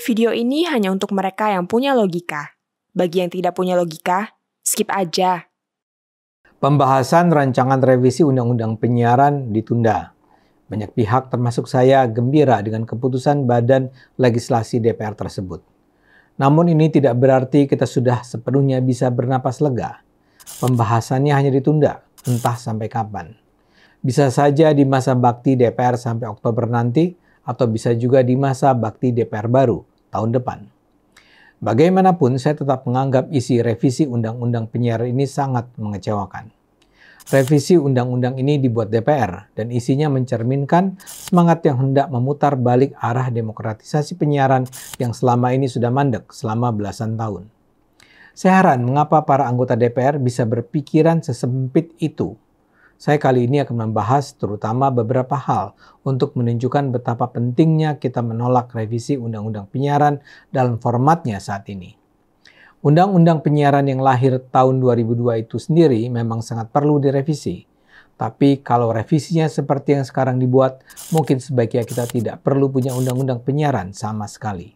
Video ini hanya untuk mereka yang punya logika. Bagi yang tidak punya logika, skip aja. Pembahasan rancangan revisi Undang-Undang Penyiaran ditunda. Banyak pihak termasuk saya gembira dengan keputusan Badan Legislasi DPR tersebut. Namun ini tidak berarti kita sudah sepenuhnya bisa bernapas lega. Pembahasannya hanya ditunda, entah sampai kapan. Bisa saja di masa bakti DPR sampai Oktober nanti, atau bisa juga di masa bakti DPR baru tahun depan. Bagaimanapun, saya tetap menganggap isi revisi Undang-Undang Penyiaran ini sangat mengecewakan. Revisi Undang-Undang ini dibuat DPR dan isinya mencerminkan semangat yang hendak memutar balik arah demokratisasi penyiaran yang selama ini sudah mandek selama belasan tahun. Saya heran mengapa para anggota DPR bisa berpikiran sesempit itu. Saya kali ini akan membahas terutama beberapa hal untuk menunjukkan betapa pentingnya kita menolak revisi Undang-Undang Penyiaran dalam formatnya saat ini. Undang-Undang Penyiaran yang lahir tahun 2002 itu sendiri memang sangat perlu direvisi. Tapi kalau revisinya seperti yang sekarang dibuat, mungkin sebaiknya kita tidak perlu punya Undang-Undang Penyiaran sama sekali.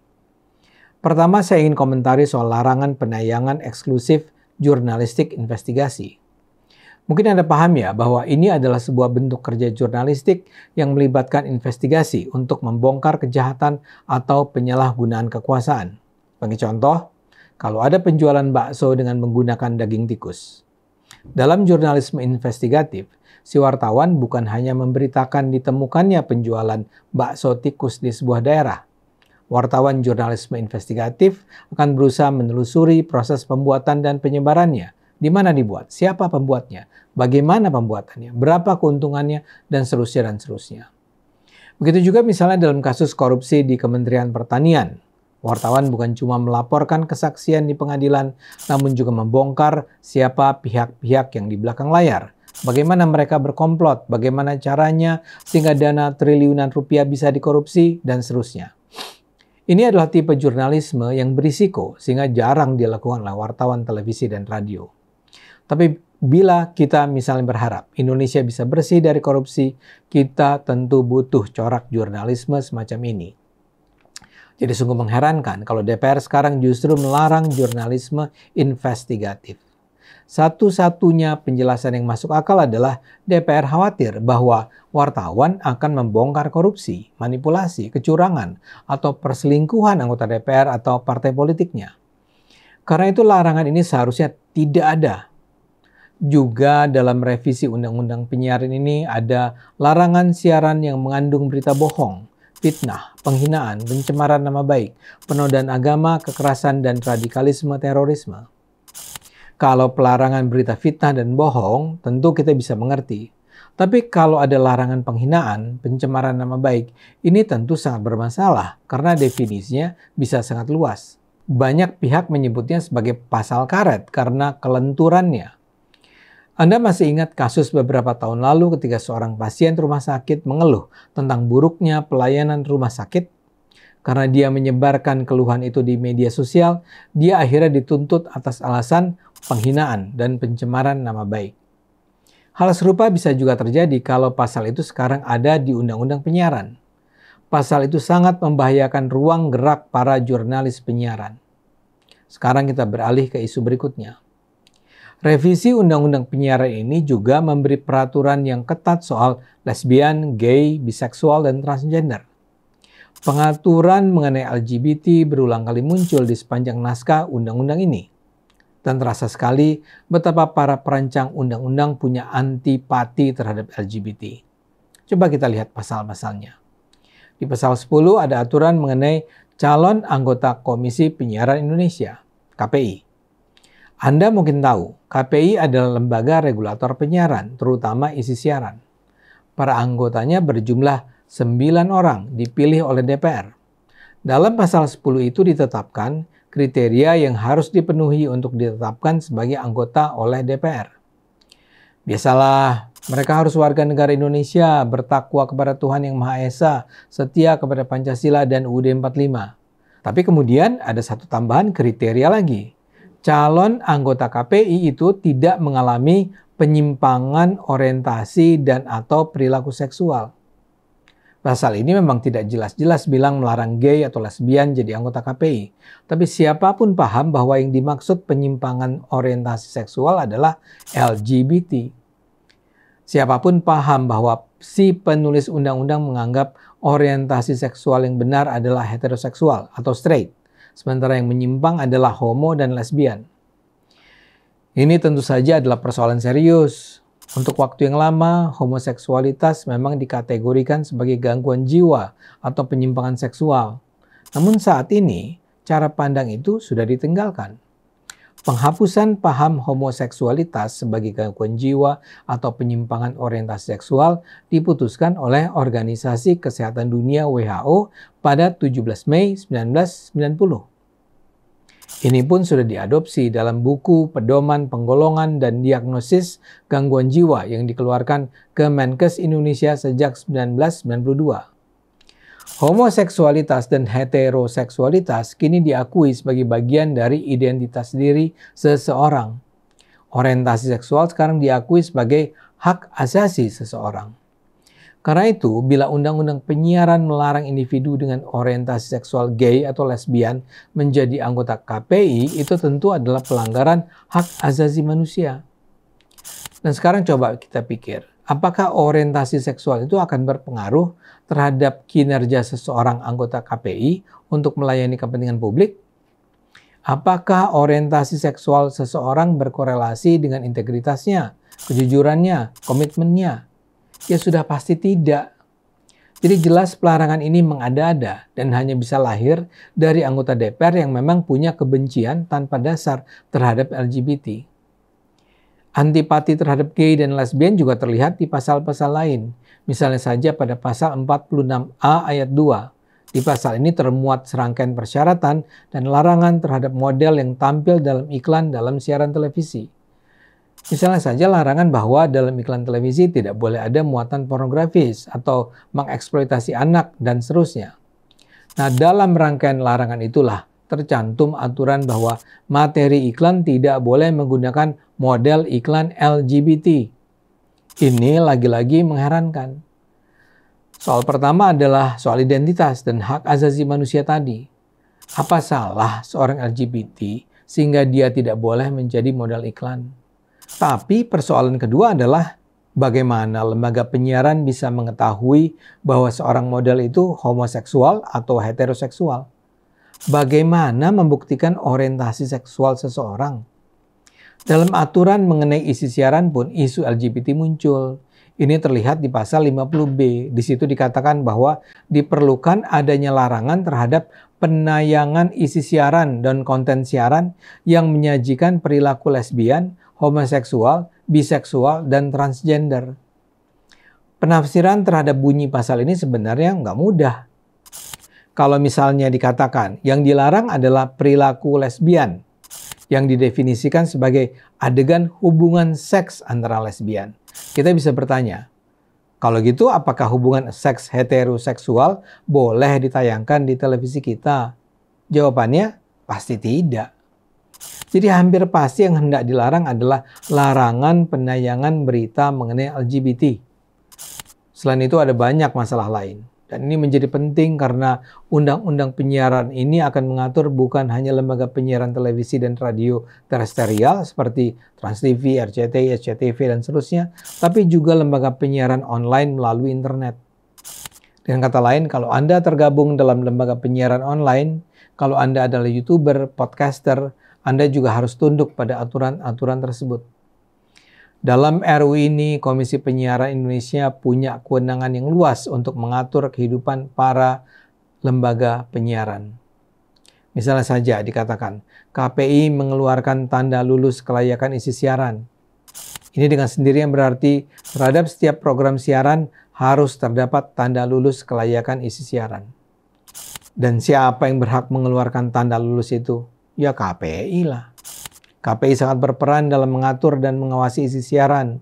Pertama, saya ingin komentari soal larangan penayangan eksklusif jurnalistik investigasi. Mungkin Anda paham ya bahwa ini adalah sebuah bentuk kerja jurnalistik yang melibatkan investigasi untuk membongkar kejahatan atau penyalahgunaan kekuasaan. Bagi contoh, kalau ada penjualan bakso dengan menggunakan daging tikus. Dalam jurnalisme investigatif, si wartawan bukan hanya memberitakan ditemukannya penjualan bakso tikus di sebuah daerah. Wartawan jurnalisme investigatif akan berusaha menelusuri proses pembuatan dan penyebarannya. Di mana dibuat, siapa pembuatnya, bagaimana pembuatannya, berapa keuntungannya, dan seterusnya. Begitu juga misalnya dalam kasus korupsi di Kementerian Pertanian. Wartawan bukan cuma melaporkan kesaksian di pengadilan, namun juga membongkar siapa pihak-pihak yang di belakang layar. Bagaimana mereka berkomplot, bagaimana caranya sehingga dana triliunan rupiah bisa dikorupsi, dan seterusnya. Ini adalah tipe jurnalisme yang berisiko sehingga jarang dilakukan oleh wartawan televisi dan radio. Tapi bila kita misalnya berharap Indonesia bisa bersih dari korupsi, kita tentu butuh corak jurnalisme semacam ini. Jadi sungguh mengherankan kalau DPR sekarang justru melarang jurnalisme investigatif. Satu-satunya penjelasan yang masuk akal adalah DPR khawatir bahwa wartawan akan membongkar korupsi, manipulasi, kecurangan, atau perselingkuhan anggota DPR atau partai politiknya. Karena itu larangan ini seharusnya tidak ada. Juga dalam revisi Undang-Undang Penyiaran ini ada larangan siaran yang mengandung berita bohong, fitnah, penghinaan, pencemaran nama baik, penodaan agama, kekerasan, dan radikalisme terorisme. Kalau pelarangan berita fitnah dan bohong, tentu kita bisa mengerti. Tapi kalau ada larangan penghinaan, pencemaran nama baik, ini tentu sangat bermasalah karena definisinya bisa sangat luas. Banyak pihak menyebutnya sebagai pasal karet karena kelenturannya. Anda masih ingat kasus beberapa tahun lalu ketika seorang pasien rumah sakit mengeluh tentang buruknya pelayanan rumah sakit? Karena dia menyebarkan keluhan itu di media sosial, dia akhirnya dituntut atas alasan penghinaan dan pencemaran nama baik. Hal serupa bisa juga terjadi kalau pasal itu sekarang ada di Undang-Undang Penyiaran. Pasal itu sangat membahayakan ruang gerak para jurnalis penyiaran. Sekarang kita beralih ke isu berikutnya. Revisi Undang-Undang Penyiaran ini juga memberi peraturan yang ketat soal lesbian, gay, biseksual, dan transgender. Pengaturan mengenai LGBT berulang kali muncul di sepanjang naskah undang-undang ini. Dan terasa sekali betapa para perancang undang-undang punya antipati terhadap LGBT. Coba kita lihat pasal-pasalnya. Di pasal 10 ada aturan mengenai calon anggota Komisi Penyiaran Indonesia, KPI. Anda mungkin tahu, KPI adalah lembaga regulator penyiaran, terutama isi siaran. Para anggotanya berjumlah 9 orang dipilih oleh DPR. Dalam pasal 10 itu ditetapkan kriteria yang harus dipenuhi untuk ditetapkan sebagai anggota oleh DPR. Biasalah, mereka harus warga negara Indonesia, bertakwa kepada Tuhan Yang Maha Esa, setia kepada Pancasila dan UUD 45. Tapi kemudian ada satu tambahan kriteria lagi. Calon anggota KPI itu tidak mengalami penyimpangan orientasi dan atau perilaku seksual. Pasal ini memang tidak jelas-jelas bilang melarang gay atau lesbian jadi anggota KPI. Tapi siapapun paham bahwa yang dimaksud penyimpangan orientasi seksual adalah LGBT. Siapapun paham bahwa si penulis undang-undang menganggap orientasi seksual yang benar adalah heteroseksual atau straight, sementara yang menyimpang adalah homo dan lesbian. Ini tentu saja adalah persoalan serius. Untuk waktu yang lama, homoseksualitas memang dikategorikan sebagai gangguan jiwa atau penyimpangan seksual. Namun saat ini, cara pandang itu sudah ditinggalkan. Penghapusan paham homoseksualitas sebagai gangguan jiwa atau penyimpangan orientasi seksual diputuskan oleh Organisasi Kesehatan Dunia WHO pada 17 Mei 1990. Ini pun sudah diadopsi dalam buku Pedoman Penggolongan dan Diagnosis Gangguan Jiwa yang dikeluarkan Kemenkes Indonesia sejak 1992. Homoseksualitas dan heteroseksualitas kini diakui sebagai bagian dari identitas diri seseorang. Orientasi seksual sekarang diakui sebagai hak asasi seseorang. Karena itu, bila undang-undang penyiaran melarang individu dengan orientasi seksual gay atau lesbian menjadi anggota KPI, itu tentu adalah pelanggaran hak asasi manusia. Dan sekarang coba kita pikir, apakah orientasi seksual itu akan berpengaruh terhadap kinerja seseorang anggota KPI untuk melayani kepentingan publik? Apakah orientasi seksual seseorang berkorelasi dengan integritasnya, kejujurannya, komitmennya? Ya sudah pasti tidak. Jadi jelas pelarangan ini mengada-ada dan hanya bisa lahir dari anggota DPR yang memang punya kebencian tanpa dasar terhadap LGBT. Antipati terhadap gay dan lesbian juga terlihat di pasal-pasal lain. Misalnya saja pada pasal 46A ayat 2. Di pasal ini termuat serangkaian persyaratan dan larangan terhadap model yang tampil dalam iklan dalam siaran televisi. Misalnya saja larangan bahwa dalam iklan televisi tidak boleh ada muatan pornografis atau mengeksploitasi anak dan seterusnya. Nah, dalam rangkaian larangan itulah tercantum aturan bahwa materi iklan tidak boleh menggunakan model iklan LGBT. Ini lagi-lagi mengherankan. Soal pertama adalah soal identitas dan hak asasi manusia tadi. Apa salah seorang LGBT sehingga dia tidak boleh menjadi model iklan? Tapi persoalan kedua adalah bagaimana lembaga penyiaran bisa mengetahui bahwa seorang model itu homoseksual atau heteroseksual? Bagaimana membuktikan orientasi seksual seseorang? Dalam aturan mengenai isi siaran pun isu LGBT muncul. Ini terlihat di pasal 50B. Di situ dikatakan bahwa diperlukan adanya larangan terhadap penayangan isi siaran dan konten siaran yang menyajikan perilaku lesbian, homoseksual, biseksual, dan transgender. Penafsiran terhadap bunyi pasal ini sebenarnya nggak mudah. Kalau misalnya dikatakan yang dilarang adalah perilaku lesbian, yang didefinisikan sebagai adegan hubungan seks antara lesbian. Kita bisa bertanya, kalau gitu apakah hubungan seks heteroseksual boleh ditayangkan di televisi kita? Jawabannya pasti tidak. Jadi hampir pasti yang hendak dilarang adalah larangan penayangan berita mengenai LGBT. Selain itu ada banyak masalah lain. Dan ini menjadi penting karena undang-undang penyiaran ini akan mengatur bukan hanya lembaga penyiaran televisi dan radio terestrial seperti Trans TV, RCTI, SCTV, dan seterusnya, tapi juga lembaga penyiaran online melalui internet. Dengan kata lain, kalau Anda tergabung dalam lembaga penyiaran online, kalau Anda adalah YouTuber, podcaster, Anda juga harus tunduk pada aturan-aturan tersebut. Dalam RUU ini, Komisi Penyiaran Indonesia punya kewenangan yang luas untuk mengatur kehidupan para lembaga penyiaran. Misalnya saja dikatakan, KPI mengeluarkan tanda lulus kelayakan isi siaran. Ini dengan sendirinya berarti terhadap setiap program siaran harus terdapat tanda lulus kelayakan isi siaran. Dan siapa yang berhak mengeluarkan tanda lulus itu? Ya KPI lah. KPI sangat berperan dalam mengatur dan mengawasi isi siaran.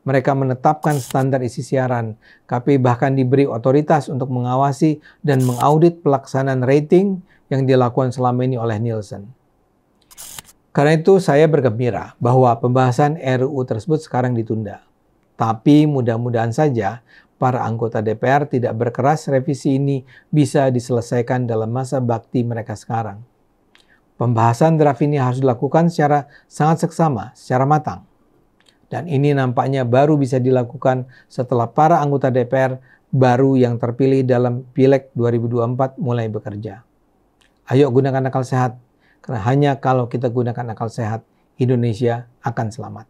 Mereka menetapkan standar isi siaran. KPI bahkan diberi otoritas untuk mengawasi dan mengaudit pelaksanaan rating yang dilakukan selama ini oleh Nielsen. Karena itu saya bergembira bahwa pembahasan RUU tersebut sekarang ditunda. Tapi mudah-mudahan saja para anggota DPR tidak berkeras, revisi ini bisa diselesaikan dalam masa bakti mereka sekarang. Pembahasan draft ini harus dilakukan secara sangat seksama, secara matang. Dan ini nampaknya baru bisa dilakukan setelah para anggota DPR baru yang terpilih dalam Pileg 2024 mulai bekerja. Ayo gunakan akal sehat, karena hanya kalau kita gunakan akal sehat, Indonesia akan selamat.